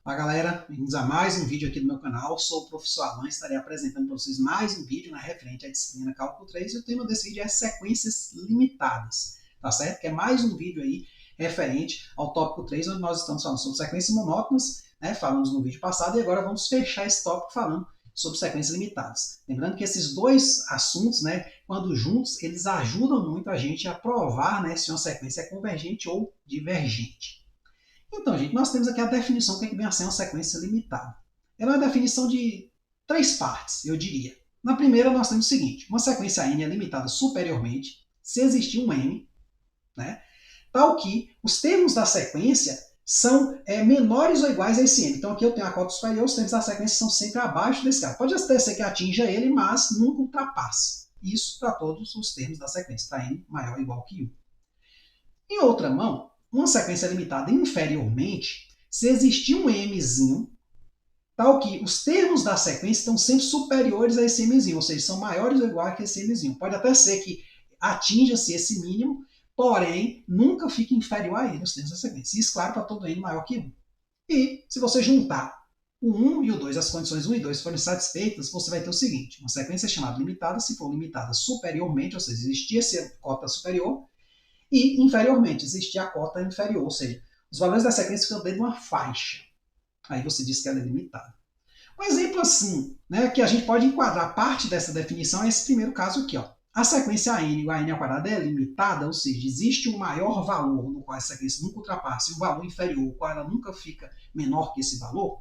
Olá galera, bem-vindos a mais um vídeo aqui do meu canal. Sou o professor Alan, estarei apresentando para vocês mais um vídeo referente à disciplina Cálculo 3 e o tema desse vídeo é sequências limitadas, tá certo? Que é mais um vídeo aí referente ao tópico 3, onde nós estamos falando sobre sequências monótonas, né? Falamos no vídeo passado e agora vamos fechar esse tópico falando sobre sequências limitadas. Lembrando que esses dois assuntos, né, quando juntos, eles ajudam muito a gente a provar, né, se uma sequência é convergente ou divergente. Então, gente, nós temos aqui a definição do que vem a ser uma sequência limitada. Ela é uma definição de três partes, eu diria. Na primeira, nós temos o seguinte: uma sequência n é limitada superiormente se existir um m, né, tal que os termos da sequência são menores ou iguais a esse m. Então, aqui eu tenho a cota superior, os termos da sequência são sempre abaixo desse cara. Pode até ser que atinja ele, mas nunca ultrapasse. Isso para todos os termos da sequência, para n maior ou igual que 1. Em outra mão, uma sequência limitada inferiormente, se existir um mzinho, tal que os termos da sequência estão sempre superiores a esse mzinho, ou seja, são maiores ou iguais que esse mzinho. Pode até ser que atinja-se esse mínimo, porém, nunca fique inferior a ele, os termos da sequência. Isso, claro, para todo n maior que 1. E, se você juntar o 1 e o 2, as condições 1 e 2 forem satisfeitas, você vai ter o seguinte: uma sequência chamada limitada, se for limitada superiormente, ou seja, existir essa cota superior, e inferiormente, existir a cota inferior, ou seja, os valores da sequência ficam dentro de uma faixa. Aí você diz que ela é limitada. Um exemplo assim, né, que a gente pode enquadrar parte dessa definição é esse primeiro caso aqui. Ó. A sequência n igual a n ao quadrado é limitada, ou seja, existe um maior valor no qual a sequência nunca ultrapassa e um valor inferior, o qual ela nunca fica menor que esse valor.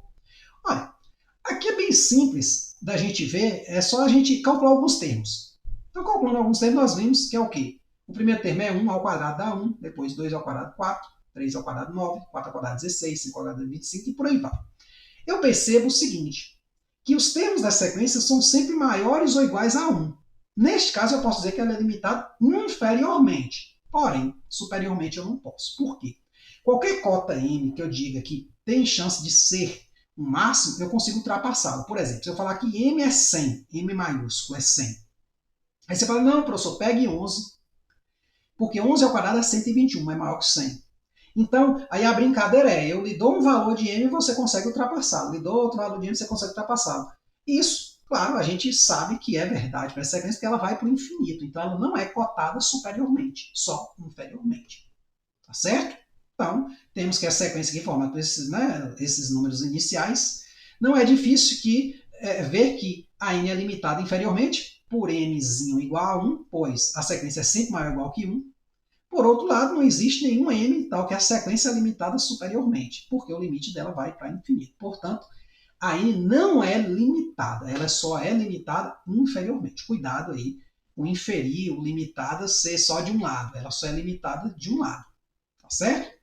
Olha, aqui é bem simples da gente ver, é só a gente calcular alguns termos. Então, calculando alguns termos, nós vimos que é o quê? O primeiro termo é 1 ao quadrado dá 1, depois 2 ao quadrado 4, 3 ao quadrado 9, 4 ao quadrado 16, 5 ao quadrado 25 e por aí vai. Eu percebo o seguinte, que os termos da sequência são sempre maiores ou iguais a 1. Neste caso, eu posso dizer que ela é limitada inferiormente. Porém, superiormente eu não posso. Por quê? Qualquer cota m que eu diga que tem chance de ser um máximo, eu consigo ultrapassá-la. Por exemplo, se eu falar que m é 100, m maiúsculo é 100. Aí você fala, não, professor, pegue 11, porque 11 ao quadrado é 121, é maior que 100. Então, aí a brincadeira é, eu lhe dou um valor de m e você consegue ultrapassá-lo. Lhe dou outro valor de m e você consegue ultrapassá-lo. Isso, claro, a gente sabe que é verdade para essa sequência, porque ela vai para o infinito. Então, ela não é cotada superiormente, só inferiormente. Tá certo? Então, temos que a sequência aqui forma esses, né, esses números iniciais. Não é difícil ver que a n é limitada inferiormente por mzinho igual a 1, pois a sequência é sempre maior ou igual que 1. Por outro lado, não existe nenhum m tal que a sequência é limitada superiormente, porque o limite dela vai para infinito. Portanto, a n não é limitada, ela só é limitada inferiormente. Cuidado aí, o inferir, o limitada ser só de um lado, ela só é limitada de um lado. Tá certo?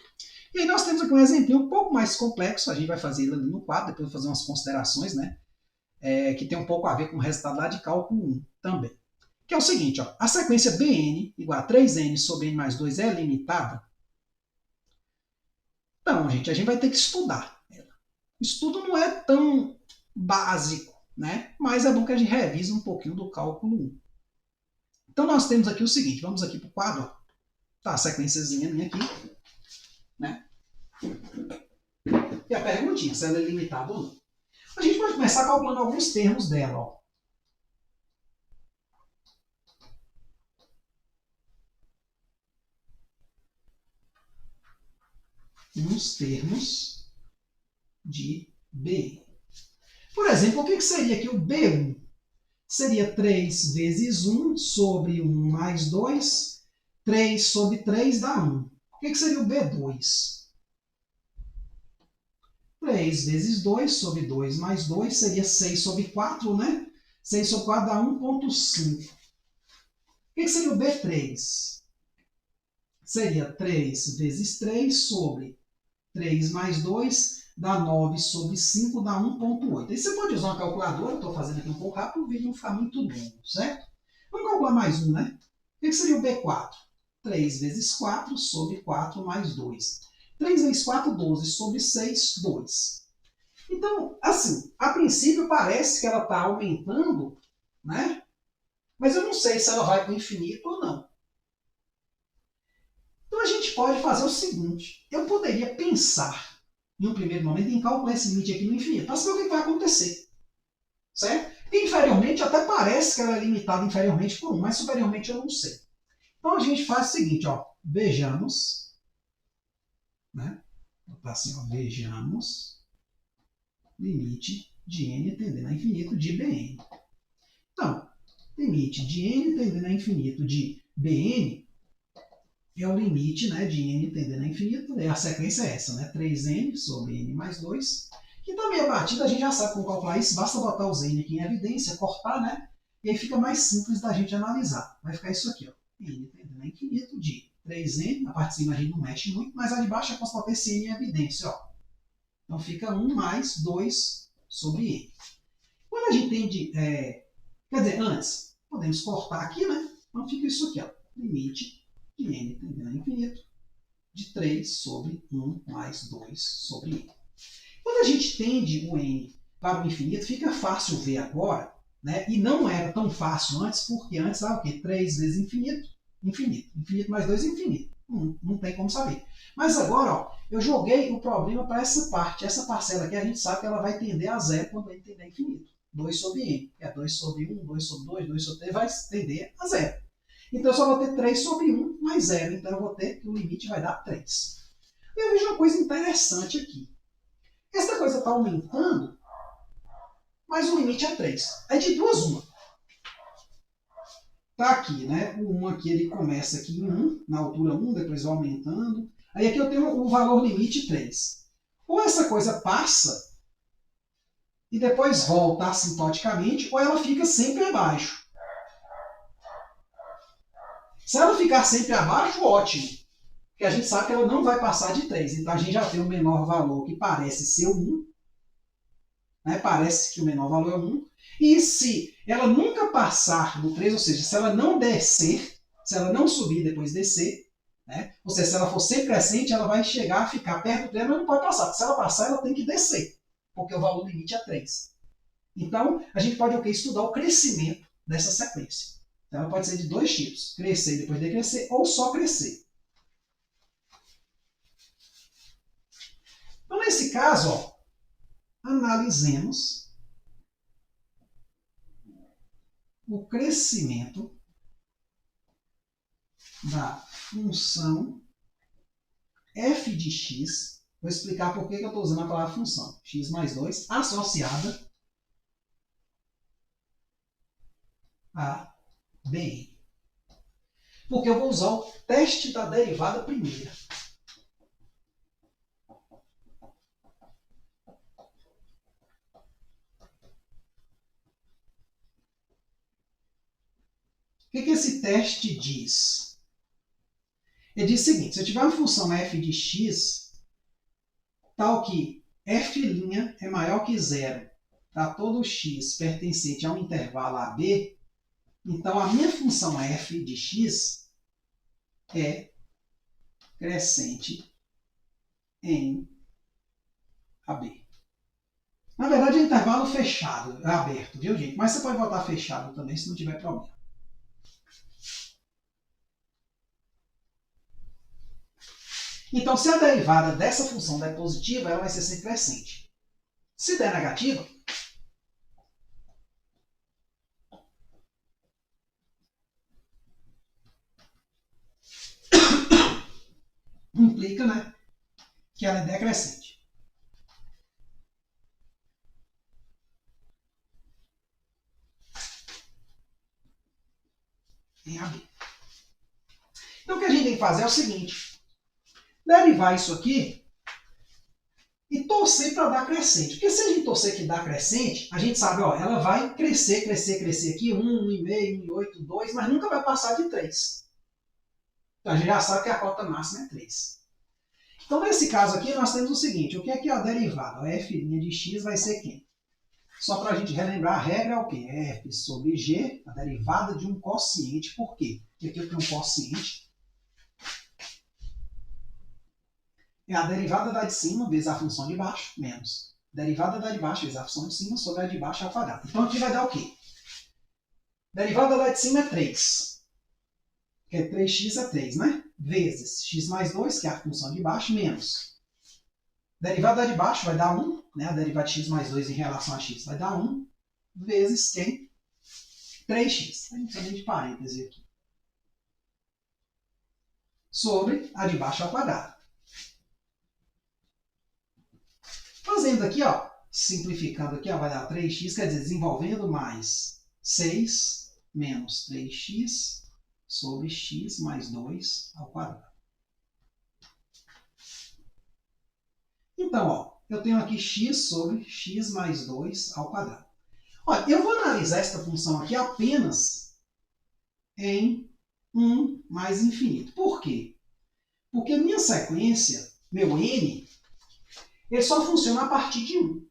E aí nós temos aqui um exemplo um pouco mais complexo, a gente vai fazer ele ali no quadro, depois vou fazer umas considerações, né? Que tem um pouco a ver com o resultado lá de cálculo 1 também. Que é o seguinte, ó, a sequência Bn igual a 3n sobre n mais 2 é limitada? Então, gente, a gente vai ter que estudar. O estudo não é tão básico, né? Mas é bom que a gente revise um pouquinho do cálculo 1. Então, nós temos aqui o seguinte, vamos aqui para o quadro, ó. Tá, a sequenciazinha minha aqui, né? E a perguntinha, se ela é limitada ou não. A gente pode começar calculando alguns termos dela, ó. Uns termos de B. Por exemplo, o que seria aqui o B1? Seria 3 vezes 1 sobre 1 mais 2. 3 sobre 3 dá 1. O que seria o B2? 3 vezes 2 sobre 2 mais 2 seria 6 sobre 4, né? 6 sobre 4 dá 1,5. O que seria o B3? Seria 3 vezes 3 sobre 3 mais 2 dá 9 sobre 5, dá 1,8. Aí você pode usar uma calculadora, estou fazendo aqui um pouco rápido, o vídeo não ficar muito longo, certo? Vamos calcular mais um, né? O que seria o B4? 3 vezes 4 sobre 4 mais 2. 3 vezes 4, 12 sobre 6, 2. Então, assim, a princípio parece que ela está aumentando, né? Mas eu não sei se ela vai para o infinito ou não. Então a gente pode fazer o seguinte, eu poderia pensar em um primeiro momento, em calcular esse limite aqui no infinito, para saber o que vai acontecer. Certo? Inferiormente, até parece que ela é limitada inferiormente por 1, mas superiormente eu não sei. Então a gente faz o seguinte, ó, vejamos, né? Vou botar assim, ó, vejamos limite de n tendendo a infinito de Bn. Então, limite de n tendendo a infinito de Bn é o limite, né, de n tendendo a infinito, a sequência é essa, né, 3n sobre n mais 2, que também é batida, a gente já sabe como calcular isso, basta botar os n aqui em evidência, cortar, né, e aí fica mais simples da gente analisar. Vai ficar isso aqui, ó, n tendendo a infinito de 3n, a parte de cima a gente não mexe muito, mas a de baixo é posso botar esse n em evidência, ó. Então fica 1 mais 2 sobre n. Quando a gente tem de, quer dizer, antes, podemos cortar aqui, né, então fica isso aqui, ó, limite de n tendendo a infinito de 3 sobre 1 mais 2 sobre n. Quando a gente tende o n para o infinito, fica fácil ver agora, né? E não era tão fácil antes, porque antes era o quê? 3 vezes infinito, infinito. Infinito mais 2 infinito. Não tem como saber. Mas agora, ó, eu joguei o problema para essa parte. Essa parcela aqui, a gente sabe que ela vai tender a zero quando n tender a infinito. 2 sobre n, que é 2 sobre 1, 2 sobre 2, 2 sobre 3, vai tender a zero. Então eu só vou ter 3 sobre 1 mais 0. Então eu vou ter que o limite vai dar 3. E eu vejo uma coisa interessante aqui. Essa coisa está aumentando, mas o limite é 3. É de duas uma. Está aqui, né? O 1 aqui ele começa aqui em 1, na altura 1, depois vai aumentando. Aí aqui eu tenho o valor limite 3. Ou essa coisa passa e depois volta assintoticamente, ou ela fica sempre abaixo. Se ela ficar sempre abaixo, ótimo. Porque a gente sabe que ela não vai passar de 3. Então a gente já tem o menor valor que parece ser o 1. Né? Parece que o menor valor é 1. E se ela nunca passar do 3, ou seja, se ela não descer, se ela não subir e depois descer, né? Ou seja, se ela for sempre crescente, ela vai chegar a ficar perto do 3, mas não pode passar. Porque se ela passar, ela tem que descer. Porque o valor limite é 3. Então, a gente pode estudar o crescimento dessa sequência. Então, ela pode ser de dois tipos. Crescer e depois decrescer, ou só crescer. Então, nesse caso, ó, analisemos o crescimento da função f de x. Vou explicar por que eu estou usando a palavra função. X mais 2 associada a Bn. Porque eu vou usar o teste da derivada primeira. O que esse teste diz? Ele diz o seguinte, se eu tiver uma função f de x, tal que f' é maior que zero para todo x pertencente a um intervalo AB, então a minha função f de x é crescente em AB. Na verdade é intervalo fechado, é aberto, viu gente? Mas você pode botar fechado também se não tiver problema. Então, se a derivada dessa função der positiva, ela vai ser sempre crescente. Se der negativa, implica, né, que ela é decrescente. Em AB. Então, o que a gente tem que fazer é o seguinte. Derivar isso aqui e torcer para dar crescente. Porque se a gente torcer que dá crescente, a gente sabe, ó, ela vai crescer, crescer, crescer aqui, 1, 1,5, 1,8, 2, mas nunca vai passar de 3. Então, a gente já sabe que a cota máxima é 3. Então, nesse caso aqui, nós temos o seguinte. O que é que é a derivada? A f' de x vai ser quem? Só para a gente relembrar, a regra é o quê? É f sobre g, a derivada de um quociente. Por quê? Porque aqui eu tenho um quociente. É a derivada da de cima vezes a função de baixo, menos. Derivada da de baixo vezes a função de cima sobre a de baixo ao quadrado. Então aqui vai dar o quê? Derivada da de cima é 3. Que é 3x é 3, né? Vezes x mais 2, que é a função de baixo, menos. Derivada de baixo vai dar 1, né? A derivada de x mais 2 em relação a x vai dar 1, vezes quem? 3x. A gente precisa de parêntese aqui. Sobre a de baixo ao quadrado. Fazendo aqui, ó, simplificando aqui, ó, vai dar 3x, quer dizer, desenvolvendo mais 6 menos 3x sobre x mais 2 ao quadrado. Então, ó, eu tenho aqui x sobre x mais 2 ao quadrado. Olha, eu vou analisar esta função aqui apenas em 1 mais infinito. Por quê? Porque minha sequência, meu n, ele só funciona a partir de 1.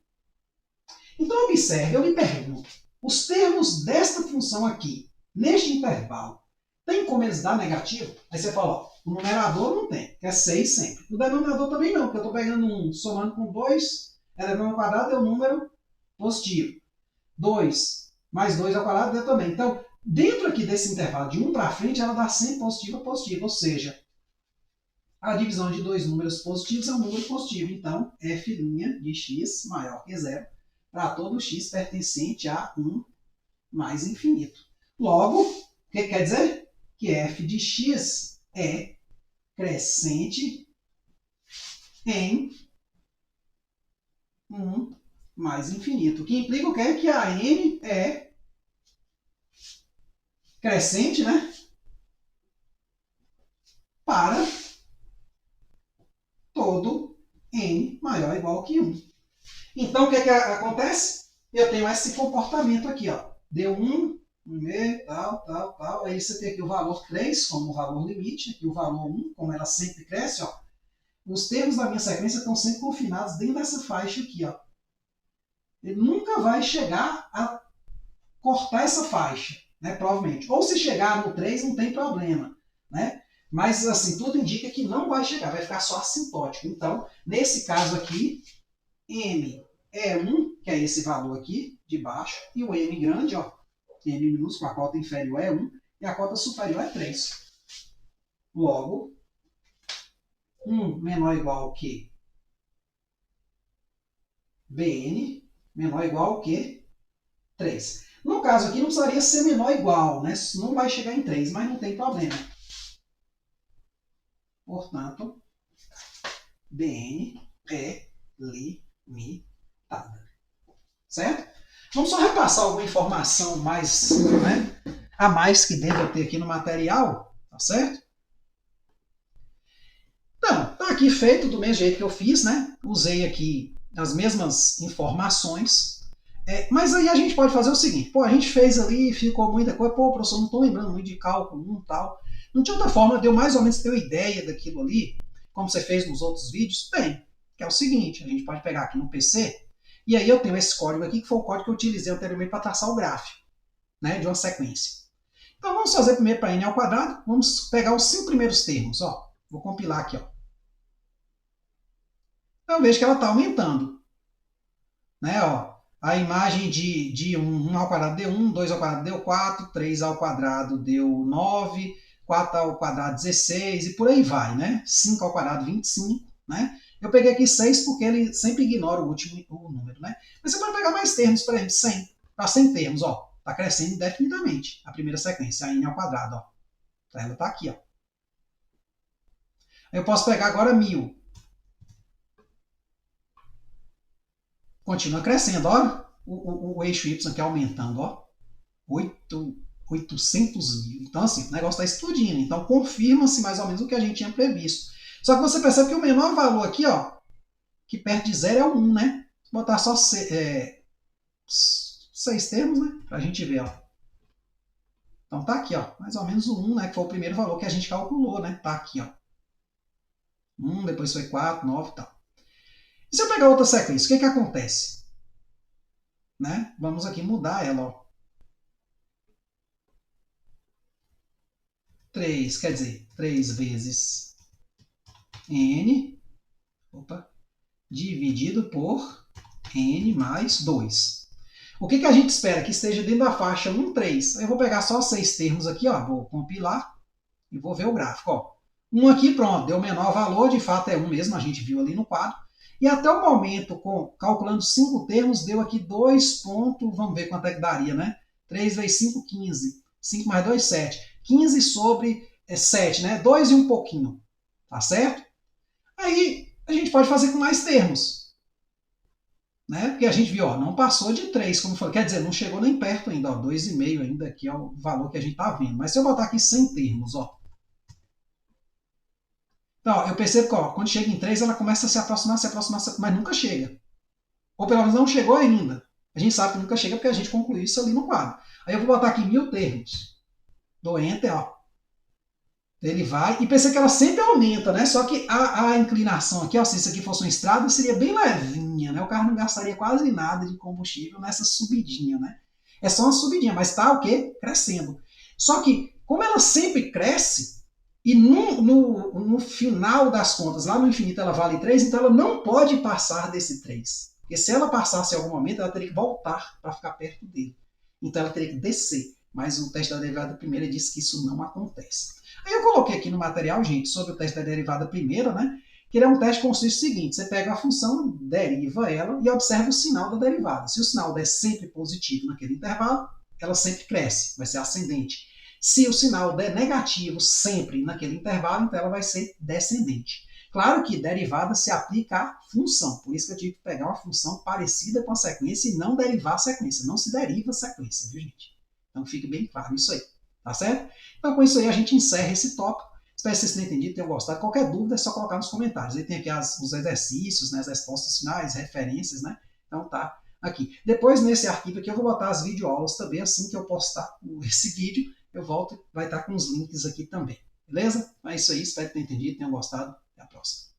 Então, observe, eu lhe pergunto, os termos desta função aqui, neste intervalo, tem como eles dar negativo? Aí você fala, ó, o numerador não tem, que é 6 sempre. O denominador também não, porque eu estou pegando 1, somando com 2, elevando ao quadrado é um número positivo. 2 mais 2 ao quadrado deu também. Então, dentro aqui desse intervalo de 1 para frente, ela dá sempre positiva, positiva. Ou seja, a divisão de dois números positivos é um número positivo. Então, f' de x maior que 0 para todo x pertencente a 1 mais infinito. Logo, o que quer dizer? Que f de x é crescente em 1 mais infinito. O que implica o quê? Que a n é crescente, né? Para todo n maior ou igual que 1. Então, o que acontece? Eu tenho esse comportamento aqui, ó. Deu 1, 1,5, tal. Aí você tem aqui o valor 3 como o valor limite, aqui o valor 1, como ela sempre cresce, ó. Os termos da minha sequência estão sempre confinados dentro dessa faixa aqui, ó. Ele nunca vai chegar a cortar essa faixa, né, provavelmente. Ou se chegar no 3, não tem problema, né? Mas, assim, tudo indica que não vai chegar, vai ficar só assintótico. Então, nesse caso aqui, m é 1, que é esse valor aqui, de baixo, e o m grande, ó, m minúsculo, a cota inferior é 1, e a cota superior é 3. Logo, 1 menor ou igual que bn, menor ou igual que 3. No caso aqui, não precisaria ser menor ou igual, né? Não vai chegar em 3, mas não tem problema. Portanto, bn é limitada. Certo? Vamos só repassar alguma informação mais, né, a mais que deva ter aqui no material, tá certo? Então, tá aqui feito do mesmo jeito que eu fiz, né? Usei aqui as mesmas informações. Mas aí a gente pode fazer o seguinte, pô, a gente fez ali, ficou muita coisa, pô, professor, não estou lembrando muito de cálculo 1 e tal. Não tinha outra forma de eu mais ou menos ter uma ideia daquilo ali, como você fez nos outros vídeos? Bem, que é o seguinte, a gente pode pegar aqui no PC, e aí eu tenho esse código aqui, que foi o código que eu utilizei anteriormente para traçar o gráfico, né, de uma sequência. Então vamos fazer primeiro para n ao quadrado, vamos pegar os 5 primeiros termos, ó. Vou compilar aqui, ó. Então eu vejo que ela está aumentando, né, ó. A imagem de 1 ao quadrado deu 1, 2 ao quadrado deu 4, 3 ao quadrado deu 9, 4 ao quadrado 16 e por aí vai, né? 5 ao quadrado 25, né? Eu peguei aqui 6 porque ele sempre ignora o último número, né? Mas você pode pegar mais termos, por exemplo, 100. Para 100 termos, ó, está crescendo indefinidamente a primeira sequência, a n ao quadrado, ó. Então ela está aqui, ó. Eu posso pegar agora 1000. Continua crescendo, ó. O eixo Y aqui aumentando, ó. 800 mil. Então, assim, o negócio está explodindo. Então, confirma-se mais ou menos o que a gente tinha previsto. Só que você percebe que o menor valor aqui, ó, que perto de zero é o 1, né? Vou botar só 6 termos, né? Pra gente ver, ó. Então, tá aqui, ó. Mais ou menos o 1, né? Que foi o primeiro valor que a gente calculou, né? Tá aqui, ó. 1, depois foi 4, 9 e tal. E se eu pegar outra sequência, o que que acontece? Né? Vamos aqui mudar ela, ó. 3, quer dizer, 3 vezes n, dividido por n mais 2. O que a gente espera? Que esteja dentro da faixa 1, 3. Aí eu vou pegar só 6 termos aqui, ó, vou compilar e vou ver o gráfico. Ó. 1 aqui, pronto, deu o menor valor, de fato é 1 mesmo, a gente viu ali no quadro. E até o momento, calculando 5 termos, deu aqui 2 pontos, vamos ver quanto é que daria, né? 3 vezes 5, 15. 5 mais 2, 7. 15 sobre 7, né? 2 e um pouquinho, tá certo? Aí a gente pode fazer com mais termos, né? Porque a gente viu, ó, não passou de 3, como eu falei, quer dizer, não chegou nem perto ainda, ó, 2,5 ainda aqui é o valor que a gente tá vendo. Mas se eu botar aqui 100 termos, ó, então, ó, eu percebo que ó, quando chega em 3, ela começa a se aproximar, mas nunca chega. Ou pelo menos não chegou ainda. A gente sabe que nunca chega porque a gente concluiu isso ali no quadro. Aí eu vou botar aqui 1000 termos. Dou Enter, ó. Ele vai, e percebe que ela sempre aumenta, né? Só que a inclinação aqui, ó, se isso aqui fosse uma estrada, seria bem levinha, né? O carro não gastaria quase nada de combustível nessa subidinha, né? É só uma subidinha, mas tá o quê? Crescendo. Só que, como ela sempre cresce, e no final das contas, lá no infinito, ela vale 3, então ela não pode passar desse 3. Porque se ela passasse em algum momento, ela teria que voltar para ficar perto dele. Então ela teria que descer. Mas o teste da derivada primeira diz que isso não acontece. Aí eu coloquei aqui no material, gente, sobre o teste da derivada primeira, né? Que ele é um teste que consiste no seguinte: você pega a função, deriva ela e observa o sinal da derivada. Se o sinal der sempre positivo naquele intervalo, ela sempre cresce, vai ser ascendente. Se o sinal der negativo sempre naquele intervalo, então ela vai ser descendente. Claro que derivada se aplica à função, por isso que eu tive que pegar uma função parecida com a sequência e não derivar a sequência. Não se deriva a sequência, viu, gente? Então fique bem claro isso aí, tá certo? Então com isso aí a gente encerra esse tópico. Espero que vocês tenham entendido, tenham gostado. Qualquer dúvida é só colocar nos comentários. Aí tem aqui os exercícios, né, as respostas finais, referências, né? Então tá aqui. Depois nesse arquivo aqui eu vou botar as videoaulas também, assim que eu postar esse vídeo, eu volto, vai estar com os links aqui também. Beleza? É isso aí, espero que tenham entendido, tenham gostado. Até a próxima.